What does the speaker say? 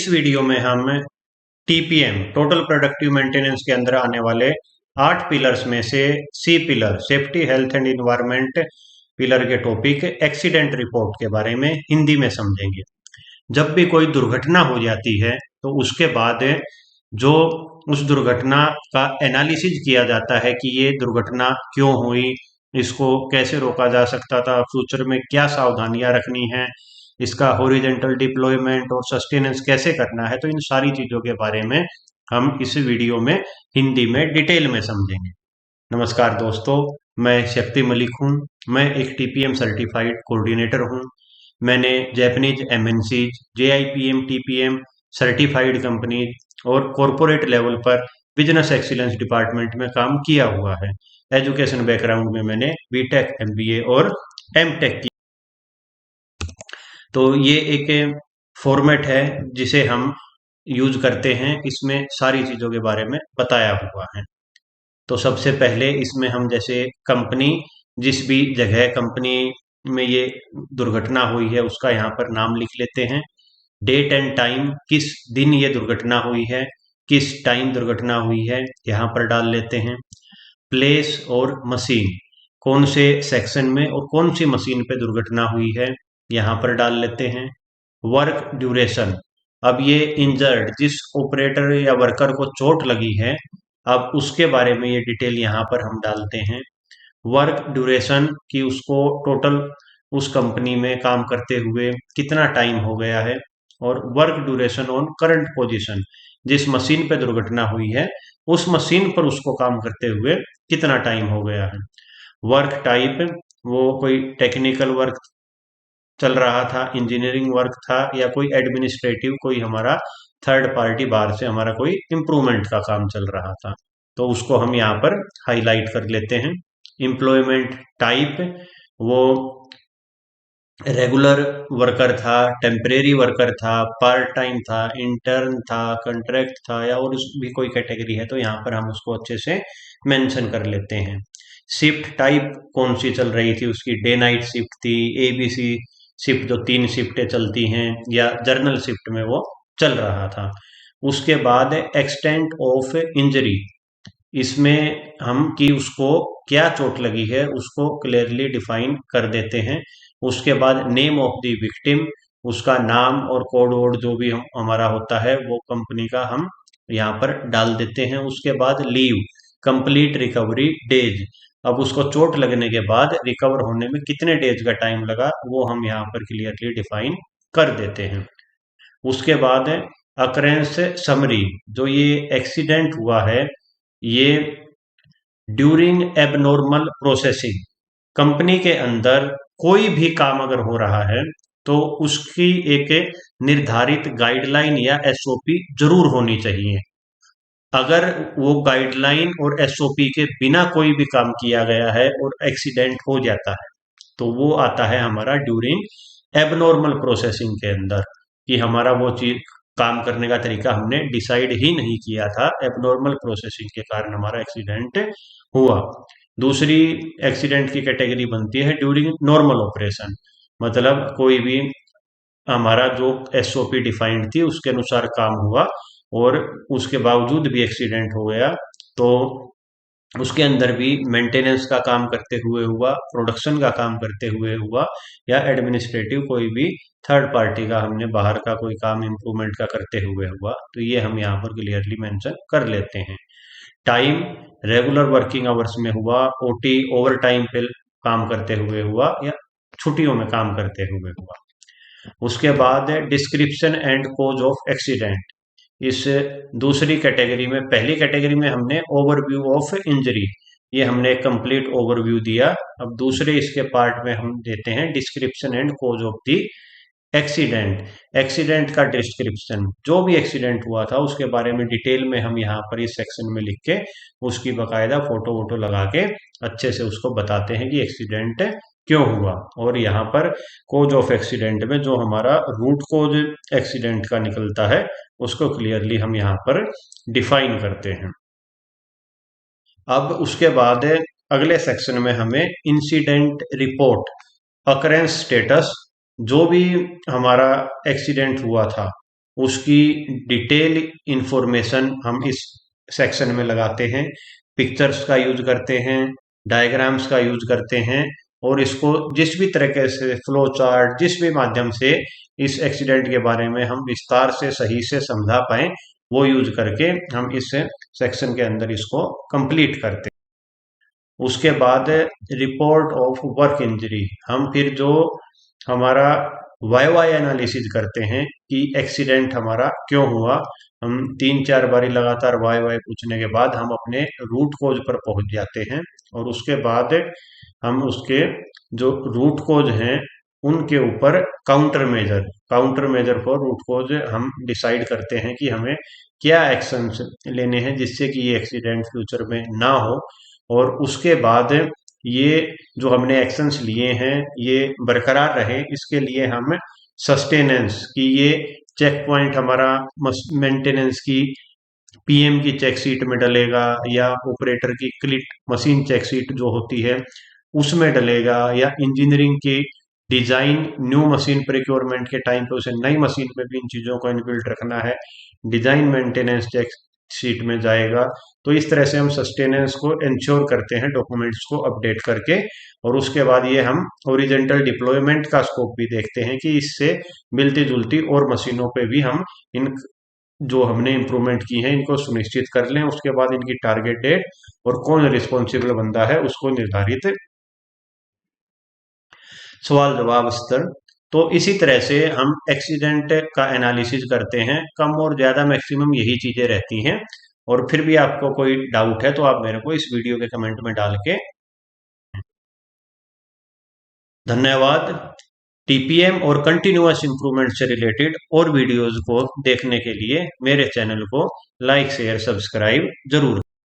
इस वीडियो में हम टीपीएम टोटल प्रोडक्टिव मेंटेनेंस के अंदर आने वाले 8 पिलर्स में से c pillar safety health and environment pillar के टॉपिक एक्सीडेंट रिपोर्ट के बारे में हिंदी में समझेंगे। जब भी कोई दुर्घटना हो जाती है तो उसके बाद जो उस दुर्घटना का एनालिसिस किया जाता है कि ये दुर्घटना क्यों हुई, इसको कैसे रोका जा सकता था, फ्यूचर में क्या सावधानियां रखनी है, इसका हॉरिजॉन्टल डिप्लॉयमेंट और सस्टेनेंस कैसे करना है। तो इन सारी चीजों के बारे में हम इस वीडियो में हिंदी में डिटेल में समझेंगे। नमस्कार दोस्तों, मैं शक्ति मलिक हूँ। मैं एक टीपीएम सर्टिफाइड कोऑर्डिनेटर हूँ। मैंने Japanese MNC, JIPM, TPM certified company और कॉरपोरेट लेवल पर बिजनेस एक्सीलेंस डिपार्टमेंट में काम किया हुआ है। एजुकेशन बैकग्राउंड में मैंने बीटेक, एमबीए और एमटेक की। तो ये एक फॉर्मेट है जिसे हम यूज करते हैं। इसमें सारी चीजों के बारे में बताया हुआ है। तो सबसे पहले इसमें हम जैसे कंपनी, जिस भी जगह कंपनी में ये दुर्घटना हुई है उसका यहाँ पर नाम लिख लेते हैं। डेट एंड टाइम, किस दिन ये दुर्घटना हुई है, किस टाइम दुर्घटना हुई है, यहाँ पर डाल लेते हैं। प्लेस और मशीन, कौन से सेक्शन में और कौन सी मशीन पे दुर्घटना हुई है, यहाँ पर डाल लेते हैं। वर्क ड्यूरेशन, अब ये इंजर्ड जिस ऑपरेटर या वर्कर को चोट लगी है, अब उसके बारे में ये डिटेल यहाँ पर हम डालते हैं। वर्क ड्यूरेशन की उसको टोटल उस कंपनी में काम करते हुए कितना टाइम हो गया है। और work duration on current position, जिस मशीन पे दुर्घटना हुई है उस मशीन पर उसको काम करते हुए कितना टाइम हो गया है। वर्क टाइप, वो कोई टेक्निकल वर्क चल रहा था, इंजीनियरिंग वर्क था, या कोई एडमिनिस्ट्रेटिव, कोई हमारा थर्ड पार्टी बाहर से हमारा कोई इम्प्रूवमेंट का काम चल रहा था। तो उसको हम यहाँ पर हाईलाइट कर लेते हैं। एम्प्लॉयमेंट टाइप, वो रेगुलर वर्कर था, टेम्परेरी वर्कर था, पार्ट टाइम था, इंटर्न था, कॉन्ट्रैक्ट था, या और भी कोई कैटेगरी है तो यहाँ पर हम उसको अच्छे से मेंशन कर लेते हैं। शिफ्ट टाइप कौन सी चल रही थी उसकी, डे नाइट शिफ्ट थी, एबीसी शिफ्ट जो 3 शिफ्टें चलती हैं, या जर्नल शिफ्ट में वो चल रहा था। उसके बाद एक्सटेंट ऑफ इंजरी, इसमें हम कि उसको क्या चोट लगी है उसको क्लियरली डिफाइन कर देते हैं। उसके बाद नेम ऑफ द विक्टिम, उसका नाम और कोड वोड जो भी हमारा होता है वो कंपनी का हम यहाँ पर डाल देते हैं। उसके बाद लीव, कंप्लीट रिकवरी डेज, अब उसको चोट लगने के बाद रिकवर होने में कितने डेज का टाइम लगा वो हम यहाँ पर क्लियरली डिफाइन कर देते हैं। उसके बाद अकरेंस समरी, जो ये एक्सीडेंट हुआ है ये ड्यूरिंग एबनॉर्मल प्रोसेसिंग, कंपनी के अंदर कोई भी काम अगर हो रहा है तो उसकी एक निर्धारित गाइडलाइन या एसओपी जरूर होनी चाहिए। अगर वो गाइडलाइन और एसओपी के बिना कोई भी काम किया गया है और एक्सीडेंट हो जाता है तो वो आता है हमारा ड्यूरिंग एबनॉर्मल प्रोसेसिंग के अंदर, कि हमारा वो चीज काम करने का तरीका हमने डिसाइड ही नहीं किया था, एबनॉर्मल प्रोसेसिंग के कारण हमारा एक्सीडेंट हुआ। दूसरी एक्सीडेंट की कैटेगरी बनती है ड्यूरिंग नॉर्मल ऑपरेशन, मतलब कोई भी हमारा जो एसओपी डिफाइंड थी उसके अनुसार काम हुआ और उसके बावजूद भी एक्सीडेंट हो गया, तो उसके अंदर भी मेंटेनेंस का काम करते हुए हुआ, प्रोडक्शन का काम करते हुए हुआ, या एडमिनिस्ट्रेटिव कोई भी थर्ड पार्टी का हमने बाहर का कोई काम इम्प्रूवमेंट का करते हुए हुआ, तो ये हम यहाँ पर क्लियरली मेंशन कर लेते हैं। टाइम, रेगुलर वर्किंग आवर्स में हुआ, ओटी ओवर टाइम पे काम करते हुए हुआ, या छुट्टियों में काम करते हुए हुआ। उसके बाद description and cause of accident, इस दूसरी कैटेगरी में, पहली कैटेगरी में हमने ओवरव्यू ऑफ इंजरी, ये हमने कंप्लीट ओवरव्यू दिया। अब दूसरे इसके पार्ट में हम देते हैं description and cause of the accident. Accident का डिस्क्रिप्शन, जो भी एक्सीडेंट हुआ था उसके बारे में डिटेल में हम यहाँ पर इस सेक्शन में लिख के उसकी बकायदा फोटो वोटो लगा के अच्छे से उसको बताते हैं कि एक्सीडेंट क्यों हुआ। और यहाँ पर कोज ऑफ एक्सीडेंट में जो हमारा रूट कोज एक्सीडेंट का निकलता है उसको क्लियरली हम यहाँ पर डिफाइन करते हैं। अब उसके बाद अगले सेक्शन में हमें इंसिडेंट रिपोर्ट, अकरेंस स्टेटस, जो भी हमारा एक्सीडेंट हुआ था उसकी डिटेल इंफॉर्मेशन हम इस सेक्शन में लगाते हैं। पिक्चर्स का यूज करते हैं, डायग्राम्स का यूज करते हैं, और इसको जिस भी तरीके से फ्लो चार्ट, जिस भी माध्यम से इस एक्सीडेंट के बारे में हम विस्तार से सही से समझा पाए, वो यूज करके हम इस सेक्शन के अंदर इसको कंप्लीट करते हैं। उसके बाद रिपोर्ट ऑफ वर्क इंजरी, हम फिर जो हमारा वाई वाई एनालिसिस करते हैं कि एक्सीडेंट हमारा क्यों हुआ। हम 3-4 बारी लगातार वाई वाई पूछने के बाद हम अपने रूट कोज पर पहुंच जाते हैं, और उसके बाद हम उसके जो रूट कोज हैं उनके ऊपर counter measure for root cause हम डिसाइड करते हैं कि हमें क्या एक्शंस लेने हैं जिससे कि ये एक्सीडेंट फ्यूचर में ना हो। और उसके बाद ये जो हमने एक्शंस लिए हैं ये बरकरार रहे, इसके लिए हम सस्टेनेंस की ये चेक पॉइंट हमारा मेंटेनेंस की पीएम की चेक शीट में डलेगा, या ऑपरेटर की क्लिट मशीन चेक शीट जो होती है उसमें डलेगा, या इंजीनियरिंग की डिजाइन न्यू मशीन प्रिक्योरमेंट के टाइम पे उसे नई मशीन में भी इन चीजों को इनबिल्ट रखना है, डिजाइन मेंटेनेंस चेक शीट में जाएगा। तो इस तरह से हम सस्टेनेंस को इंश्योर करते हैं डॉक्यूमेंट्स को अपडेट करके। और उसके बाद ये हम ओरिजेंटल डिप्लॉयमेंट का स्कोप भी देखते हैं कि इससे मिलती जुलती और मशीनों पे भी हम इन जो हमने इम्प्रूवमेंट की हैं इनको सुनिश्चित कर लें। उसके बाद इनकी टारगेट डेट और कौन रिस्पॉन्सिबल बंदा है उसको निर्धारित, सवाल जवाब स्तर। तो इसी तरह से हम एक्सीडेंट का एनालिसिस करते हैं। कम और ज्यादा मैक्सिमम यही चीजें रहती हैं। और फिर भी आपको कोई डाउट है तो आप मेरे को इस वीडियो के कमेंट में डाल के। धन्यवाद। टीपीएम और कंटिन्यूअस इंप्रूवमेंट से रिलेटेड और वीडियोज को देखने के लिए मेरे चैनल को लाइक शेयर सब्सक्राइब जरूर